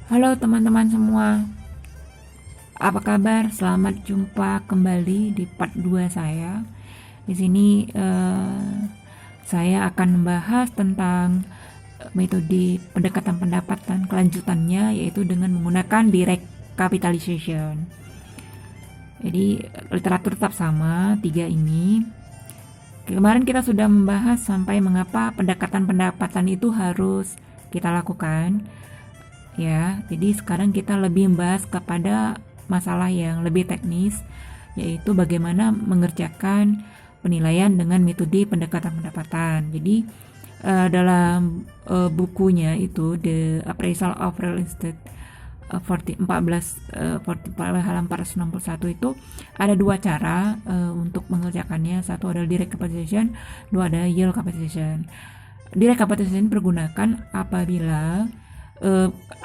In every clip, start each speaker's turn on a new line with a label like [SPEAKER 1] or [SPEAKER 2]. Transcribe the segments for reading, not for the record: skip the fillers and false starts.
[SPEAKER 1] Halo teman-teman semua, apa kabar? Selamat jumpa kembali di part 2 saya. Di sini saya akan membahas tentang metode pendekatan pendapatan kelanjutannya, yaitu dengan menggunakan direct capitalization. Jadi literatur tetap sama, 3 ini. Kemarin kita sudah membahas sampai mengapa pendekatan pendapatan itu harus kita lakukan. Ya, jadi sekarang kita lebih membahas kepada masalah yang lebih teknis, yaitu bagaimana mengerjakan penilaian dengan metode pendekatan pendapatan. Jadi dalam bukunya itu The Appraisal of Real Estate 14 halaman 461 itu ada dua cara untuk mengerjakannya. Satu adalah direct capitalization, dua adalah yield capitalization. Direct capitalization dipergunakan apabila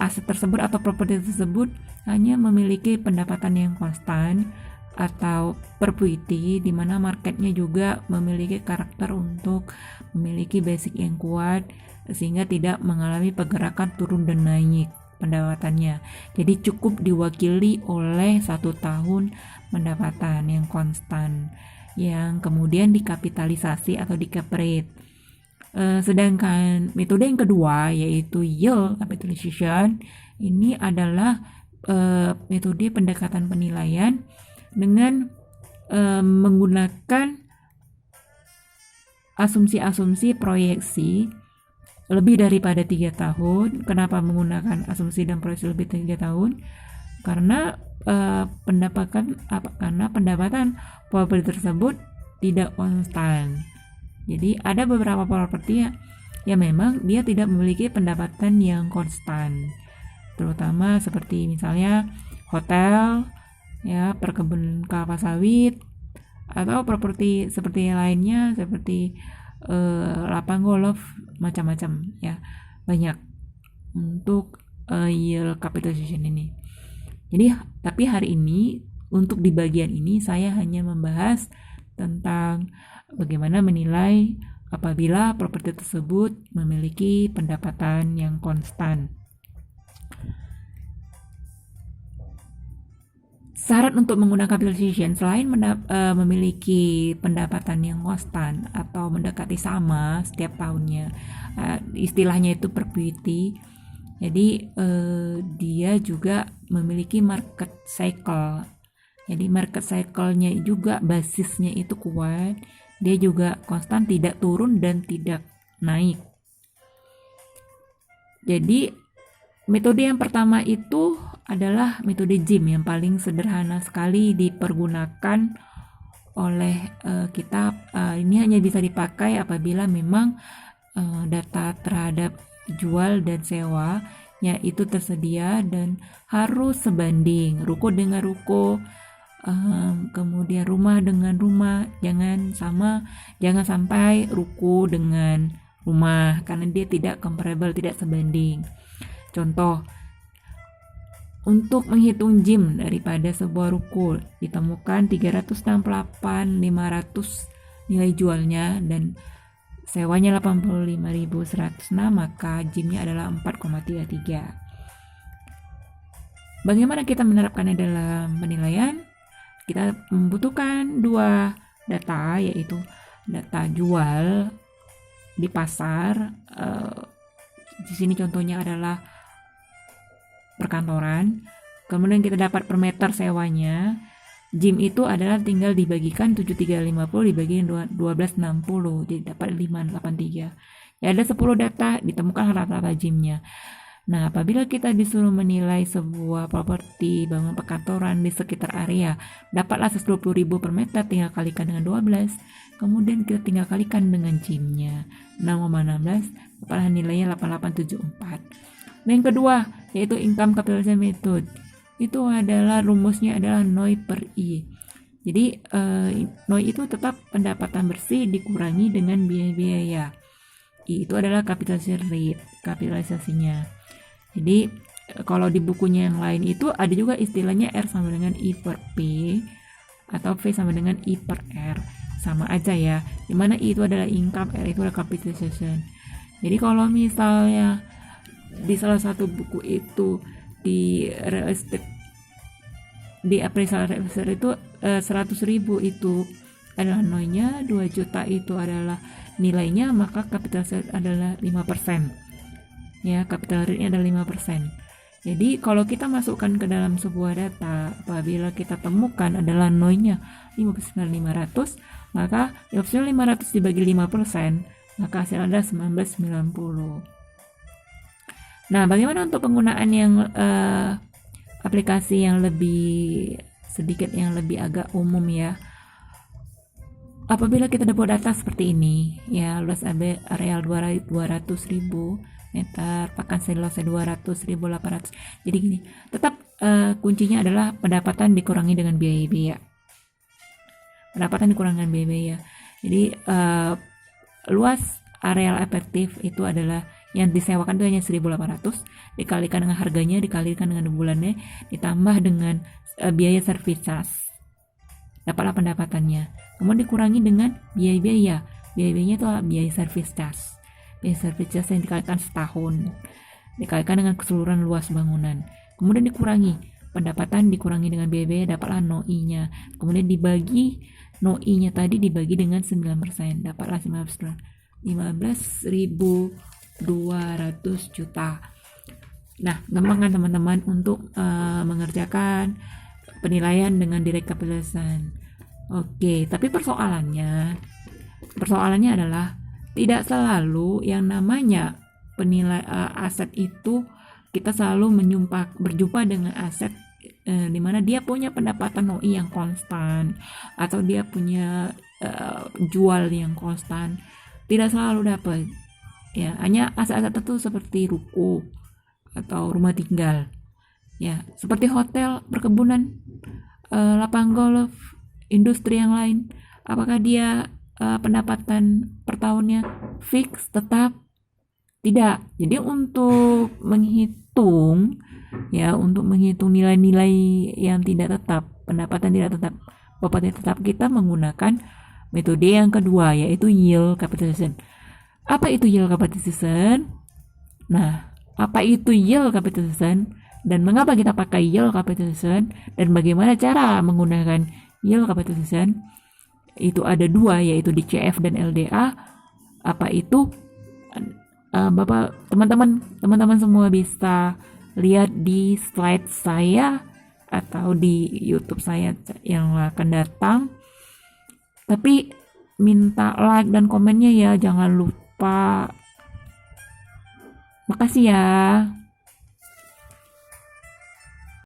[SPEAKER 1] aset tersebut atau properti tersebut hanya memiliki pendapatan yang konstan atau perpetuity, di mana marketnya juga memiliki karakter untuk memiliki basic yang kuat sehingga tidak mengalami pergerakan turun dan naik pendapatannya. Jadi cukup diwakili oleh 1 tahun pendapatan yang konstan yang kemudian dikapitalisasi atau di-cap rate. Sedangkan metode yang kedua yaitu yield capitalization ini adalah metode pendekatan penilaian dengan menggunakan asumsi-asumsi proyeksi lebih daripada 3 tahun. Kenapa menggunakan asumsi dan proyeksi lebih dari 3 tahun? Karena pendapatan properti tersebut tidak konstan. Jadi ada beberapa properti ya memang dia tidak memiliki pendapatan yang konstan, terutama seperti misalnya hotel, ya, perkebunan kelapa sawit, atau properti seperti lainnya seperti lapangan golf, macam-macam ya, banyak untuk yield capitalization ini. Jadi tapi hari ini untuk di bagian ini saya hanya membahas tentang bagaimana menilai apabila properti tersebut memiliki pendapatan yang konstan. Syarat untuk menggunakan capitalization selain memiliki pendapatan yang konstan atau mendekati sama setiap tahunnya, istilahnya itu perpetuity. Jadi dia juga memiliki market cycle. Jadi market cycle-nya juga basisnya itu kuat, dia juga konstan, tidak turun dan tidak naik. Jadi metode yang pertama itu adalah metode JIM yang paling sederhana sekali dipergunakan oleh kita. Ini hanya bisa dipakai apabila memang data terhadap jual dan sewa nya itu tersedia dan harus sebanding ruko dengan ruko, kemudian rumah dengan rumah, jangan sampai ruko dengan rumah karena dia tidak comparable, tidak sebanding. Contoh, untuk menghitung JIM daripada sebuah ruko ditemukan 368.500 nilai jualnya dan sewanya 85.106, maka JIM-nya adalah 4,33. Bagaimana kita menerapkannya dalam penilaian? Kita membutuhkan 2 data, yaitu data jual di pasar. Di sini contohnya adalah perkantoran. Kemudian kita dapat per meter sewanya. JIM itu adalah tinggal dibagikan 7350 dibagi 1260, jadi dapat 583. Ya, ada 10 data, ditemukan rata-rata JIM-nya. Nah, apabila kita disuruh menilai sebuah properti bangunan perkantoran di sekitar area, dapatlah 120.000 per meter, tinggal kalikan dengan 12. Kemudian kita tinggal kalikan dengan JIM-nya 6,16, dapatlah nilainya 8874. Nah, yang kedua yaitu income capitalization method. Itu adalah rumusnya adalah NOI per I. Jadi NOI itu tetap pendapatan bersih dikurangi dengan biaya-biaya. I itu adalah capitalization rate, kapitalisasinya. Jadi kalau di bukunya yang lain itu ada juga istilahnya R sama dengan I per P atau V sama dengan I per R. Sama aja ya. Dimana I itu adalah income, R itu adalah capitalization. Jadi kalau misalnya di salah satu buku itu di real estate, di appraisal real estate itu 100.000 itu adalah NOI-nya, 2 juta itu adalah nilainya, maka capital rate adalah 5%. Ya, capital rate-nya adalah 5%. Jadi kalau kita masukkan ke dalam sebuah data, apabila kita temukan adalah NOI-nya 15.500, maka 15.500 dibagi 5%, maka hasil adalah 1990. Nah, bagaimana untuk penggunaan yang aplikasi yang lebih sedikit, yang lebih agak umum ya? Apabila kita dapat data seperti ini, ya luas areal 200.000 meter, pakan selosnya 200.800. Jadi gini, tetap kuncinya adalah pendapatan dikurangi dengan biaya-biaya. Pendapatan dikurangi dengan biaya-biaya. Jadi luas areal efektif itu adalah yang disewakan itu hanya 1.800 dikalikan dengan harganya, dikalikan dengan bulannya, ditambah dengan biaya service charge, dapatlah pendapatannya. Kemudian dikurangi dengan biaya-biaya. Biaya-biayanya itu adalah biaya service charge. Biaya service charge yang dikalikan setahun, dikalikan dengan keseluruhan luas bangunan. Kemudian dikurangi pendapatan, dikurangi dengan biaya-biaya, dapatlah NOI-nya. Kemudian dibagi NOI-nya tadi dibagi dengan 9%, dapatlah 15.200 juta. Nah, gampang kan teman-teman untuk mengerjakan penilaian dengan direct capitalization. Oke, tapi persoalannya adalah tidak selalu yang namanya penilai aset itu kita selalu berjumpa dengan aset di mana dia punya pendapatan NOI yang konstan atau dia punya jual yang konstan. Tidak selalu dapat. Ya, hanya aset-aset tertentu seperti ruko atau rumah tinggal. Ya, seperti hotel, perkebunan, lapangan golf, industri yang lain. Apakah dia pendapatan per tahunnya fix, tetap? Tidak. Jadi untuk menghitung nilai-nilai yang tidak tetap, pendapatan tidak tetap, bapak tidak tetap, kita menggunakan metode yang kedua, yaitu yield capitalization. Apa itu yield capitalization? Nah, apa itu yield capitalization dan mengapa kita pakai yield capitalization dan bagaimana cara menggunakan yield capitalization? Itu ada dua, yaitu DCF dan LDA. Apa itu? Bapak, teman-teman semua bisa lihat di slide saya atau di YouTube saya yang akan datang. Tapi minta like dan komennya ya, jangan lupa. Makasih ya.